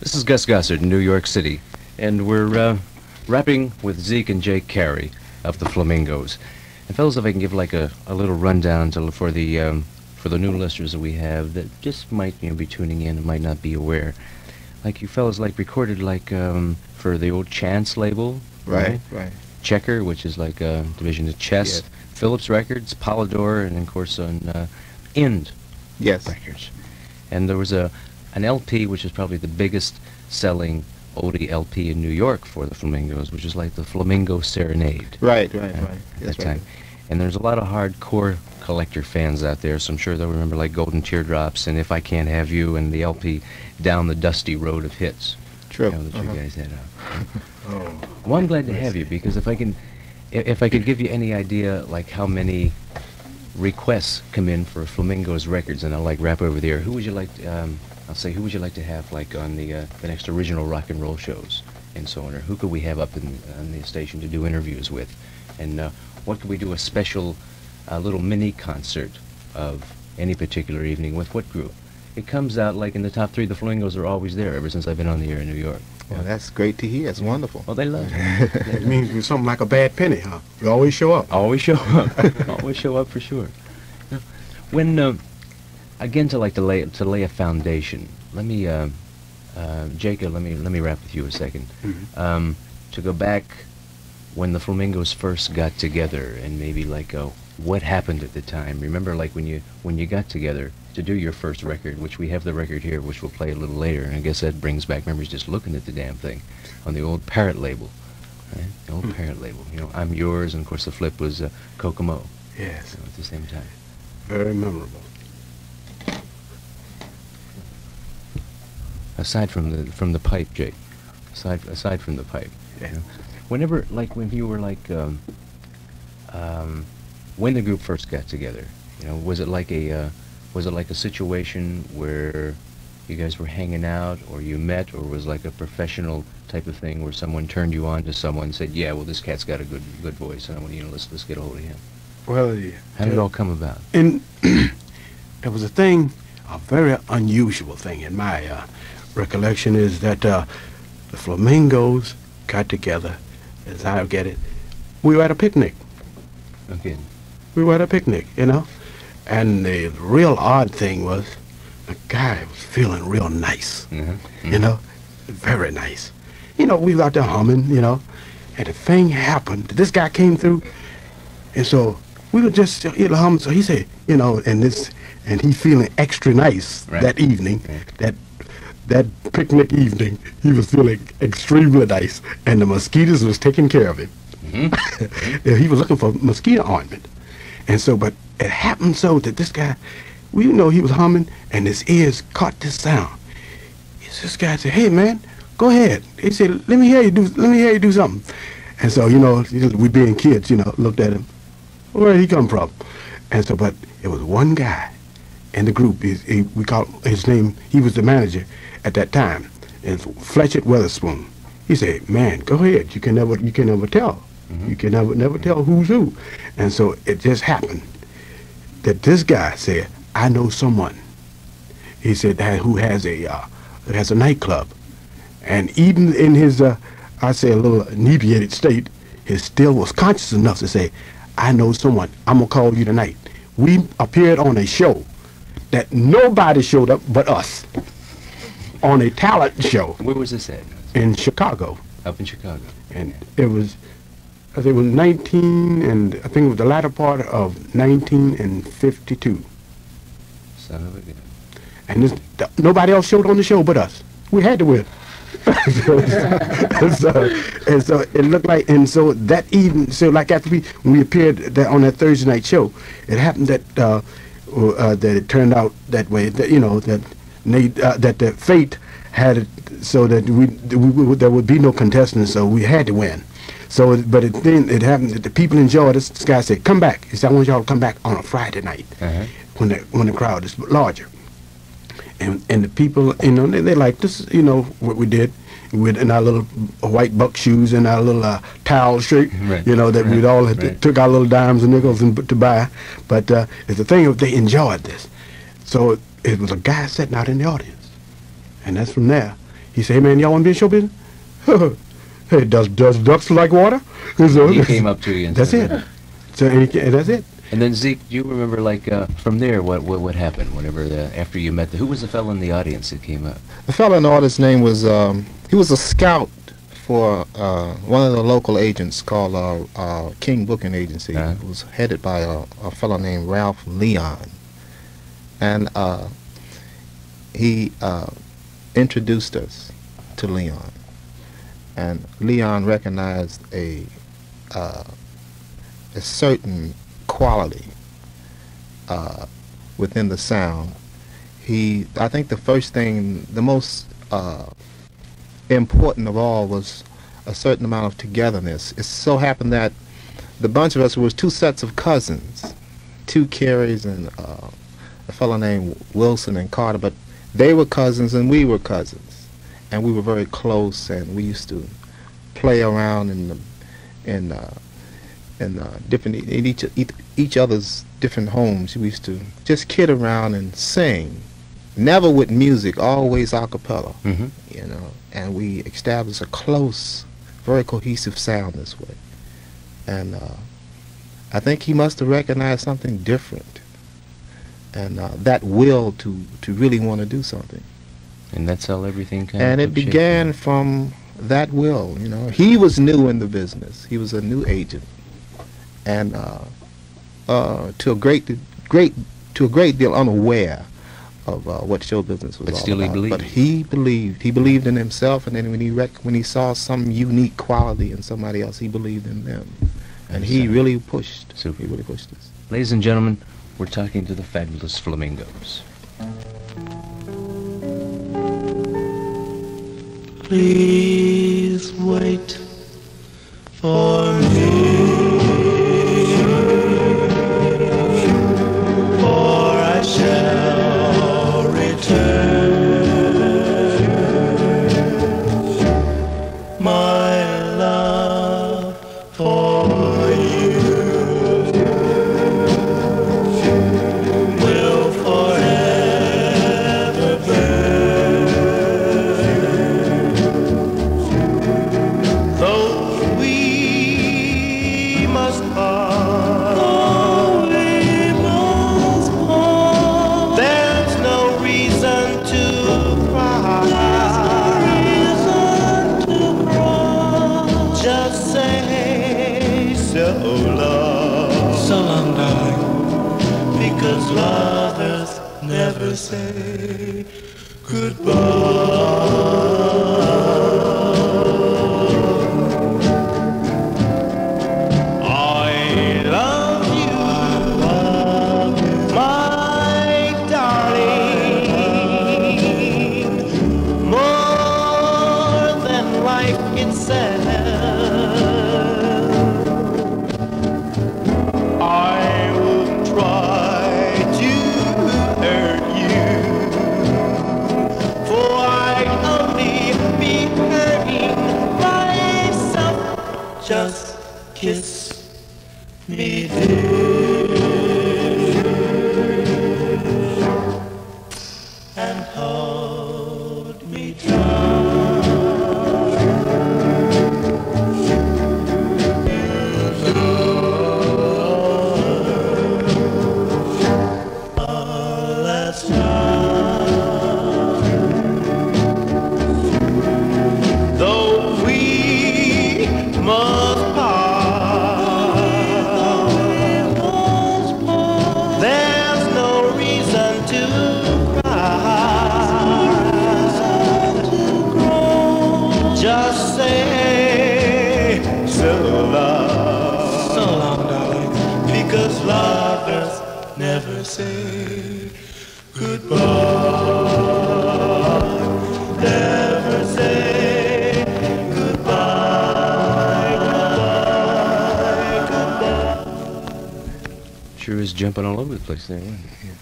This is Gus Gossert in New York City, and we're rapping with Zeke and Jake Carey of the Flamingos. And fellas, if I can give like a little rundown for the new listeners that we have that just might be tuning in and might not be aware. Like you fellas recorded for the old Chance label, Right. Checker, which is like a division of Chess, Yes. Phillips Records, Polydor, and of course on End Yes. Records. And there was an LP which is probably the biggest selling oldie LP in New York for the Flamingos, which is like the Flamingo Serenade. Right. At That's that right. time. And there's a lot of hardcore collector fans out there, so I'm sure they'll remember like Golden Teardrops and If I Can't Have You and the LP Down the Dusty Road of Hits. True. That you guys had out. Oh. Well, I'm glad to have you, because if I could give you any idea like how many requests come in for Flamingos records, and I'll rap over the air, who would you like who would you like to have on the next original rock and roll shows and so on, or who could we have up on the station to do interviews with, and what could we do a special little mini concert of any particular evening with what group? It comes out in the top 3. The Flamingos are always there ever since I've been on the air in New York. Well, that's great to hear. That's wonderful. Well, they love it. It means we're something like a bad penny, huh? We always show up. Always show up. Always show up for sure. Now, when again to lay a foundation, let me Jacob, let me wrap with you a second. Mm-hmm. To go back when the Flamingos first got together, and maybe what happened at the time. Remember when you got together to do your first record, which we have the record here, which we'll play a little later, and I guess that brings back memories just looking at the damn thing on the old Parrot label. Right? The old Parrot label. I'm Yours, and of course the flip was Kokomo. Yes. At the same time. Very memorable. Aside from the pipe, Jake. Aside from the pipe. Yeah. Whenever when you were when the group first got together, was it like a situation where you guys were hanging out, or you met, or was like a professional type of thing where someone turned you on to someone and said, yeah, well, this cat's got a good voice, and I want let's get a hold of him? Well, How did it all come about? And it was a very unusual thing in my recollection, is that the Flamingos got together, as I get it. We were at a picnic. Okay. We were at a picnic, and the real odd thing was the guy was feeling real nice, very nice. We was out there humming, and the thing happened. This guy came through, and so we were just humming. So he said, and he feeling extra nice that evening, that picnic evening, he was feeling extremely nice, and the mosquitoes was taking care of him. He was looking for mosquito ointment. And so, but it happened so that this guy, he was humming, and his ears caught this sound. This guy said, "Hey man, go ahead." He said, let me hear you do something." And so, we being kids, looked at him. Where did he come from? And so, but it was one guy in the group. We called his name. He was the manager at that time. It's Fletcher Weatherspoon. He said, "Man, go ahead. You can never tell. You can never tell who's who." And so it just happened that this guy said, "I know someone." He said who has a nightclub, and even in his I say a little inebriated state, he still was conscious enough to say, "I know someone. I'm gonna call you tonight." We appeared on a show that nobody showed up but us, on a talent show. Where was this at? In Chicago. Up in Chicago. And it was, I think it was 19, and I think it was the latter part of 1952. Son of a gun. And nobody else showed on the show but us. We had to win. and so it looked like, and so that evening, so like after when we appeared on that Thursday night show, it happened that that it turned out that way, that that the fate had it so that there would be no contestants, so we had to win. So, but then it happened that the people enjoyed us. This guy said, "Come back." He said, "I want y'all to come back on a Friday night when the crowd is larger." And the people, they liked us, what we did. With in our little white buck shoes and our little towel shirt, that we'd all took our little dimes and nickels to buy. But it's the thing of they enjoyed this. So it was a guy sitting out in the audience. And that's from there. He said, "Hey man, y'all want to be in show business?" Hey, does ducks like water? So, He came up to you and that's said it. So and that's it. And then Zeke, do you remember like from there what happened? Whenever after you met who was the fellow in the audience that came up? The fellow in the audience name was he was a scout for one of the local agents called King Booking Agency. It was headed by a fellow named Ralph Leon, and he introduced us to Leon, and Leon recognized a certain quality within the sound. I think the first thing, the most important of all, was a certain amount of togetherness. It so happened that the bunch of us was two sets of cousins, two Careys and a fellow named Wilson and Carter, but they were cousins and we were cousins, and we were very close, and we used to play around in each other's different homes. We used to just kid around and sing, never with music, always a cappella. You know, and we established a close, very cohesive sound this way. And I think he must have recognized something different, and that will to really want to do something. And that's how everything kind and of it began from that will. You know, he was new in the business. He was a new agent, and to a great deal unaware of what show business was but all still about. He believed. But he believed in himself, and then when he saw some unique quality in somebody else, he believed in them, and he really pushed. Super. He really pushed us. Ladies and gentlemen, we're talking to the fabulous Flamingos. Please wait for me, for I shall return. My love for you will forever burn. Though we must part, there's no reason to cry. Just say so long, so long, darling, because lovers never say goodbye. I love you, my darling, more than life itself. I will try to hurt you, for I'd only be hurting myself. Just kiss me, dear, and hold me tight. Last time, though we must part, there's no reason to cry. Just say so long, darling, because lovers never say goodbye. Never say goodbye, goodbye, goodbye. Sure is jumping all over the place there. Isn't it? Yeah.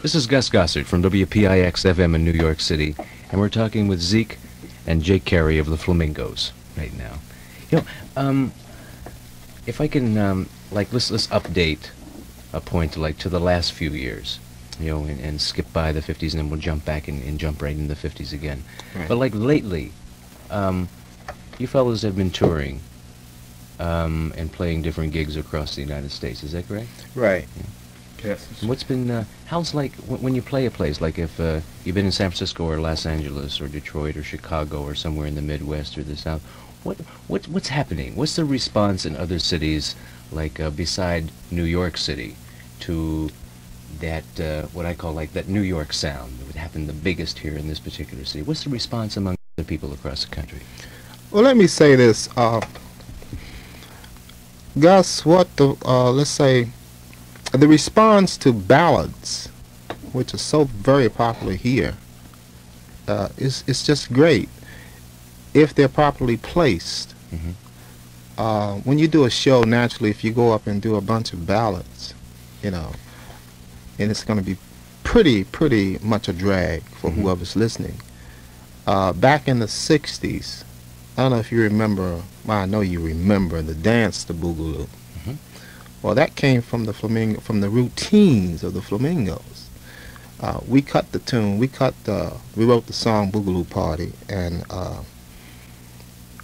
This is Gus Gossert from WPIX-FM in New York City, and we're talking with Zeke and Jake Carey of the Flamingos right now. You know, if I can, like, let's update a point like to the last few years. you know, and skip by the 50s, and then we'll jump back and jump right into the 50s again. Right. But like lately, you fellows have been touring and playing different gigs across the United States. Is that correct? Right. Yes. And what's been, how's like, when you play a place, like if you've been in San Francisco or Los Angeles or Detroit or Chicago or somewhere in the Midwest or the South, what's happening? What's the response in other cities, like beside New York City, to that, what I call like that New York sound that would happen the biggest here in this particular city? What's the response among the people across the country? Well, let me say this, Gus. What the let's say, the response to ballads, which are so very popular here, is just great if they're properly placed. Mm-hmm. When you do a show, naturally, if you go up and do a bunch of ballads, you know, and it's going to be pretty much a drag for Mm-hmm. whoever's listening. Back in the 60s, I don't know if you remember, well, I know you remember the dance, the Boogaloo. Mm-hmm. Well, that came from the from the routines of the Flamingos. We cut the tune, we wrote the song Boogaloo Party, and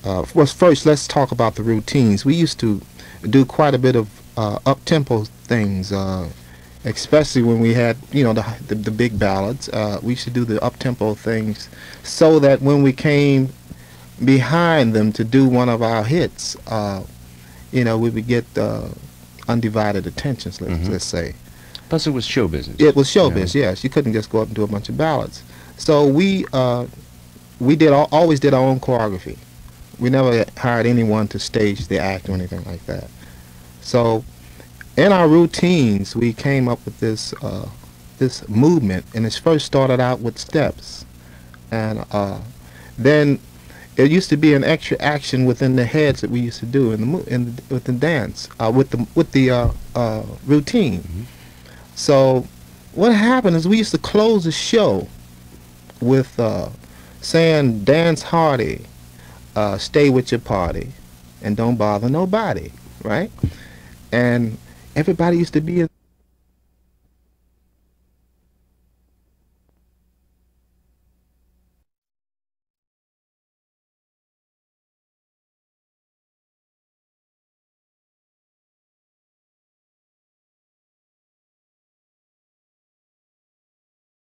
well, first let's talk about the routines. We used to do quite a bit of up-tempo things, especially when we had, you know, the big ballads. We used to do the up-tempo things so that when we came behind them to do one of our hits, you know, we would get undivided attention, let's say. Plus it was show business. It was showbiz, Yeah. yes. You couldn't just go up and do a bunch of ballads. So we always did our own choreography. We never hired anyone to stage the act or anything like that. So in our routines, we came up with this this movement, and it first started out with steps, and then it used to be an extra action within the heads that we used to do with the dance, with the routine. Mm-hmm. So what happened is we used to close the show with saying, "Dance hardy, stay with your party, and don't bother nobody," right? And everybody used to be